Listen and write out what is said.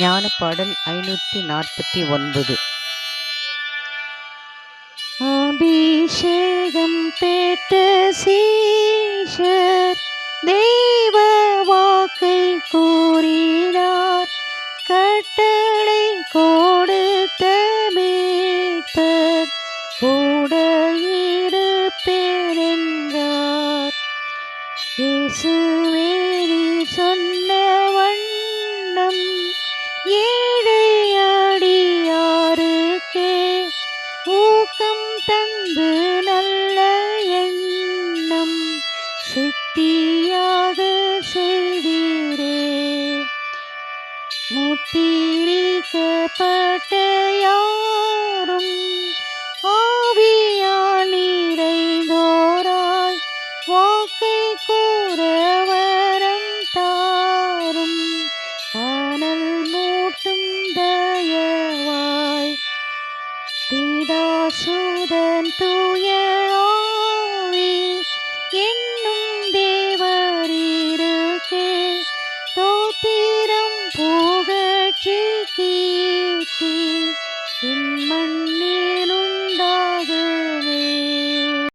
ஞானப்பாடல் 549. அபிஷேகம் பெற்ற சீஷர் தேவ வாக்கை கூறினார். கட்டளை கொடுத்த மீட்பர் கூட இருப்பேன் என்றார். இயேசுவேரி சொன்ன வண்ணம் ஏழை அடியாருக்கே ஊக்கம் தந்து நல்ல எண்ணம் சித்தியாக செய்தீரே. முத்திரிக்கப்பட்ட யாரும் ஆவியால் நிறைந்தோராய் வாக்கை கூற வரம் தாரும். அனல் மூட்டும் தயவாய் பிதாசுதன் தூய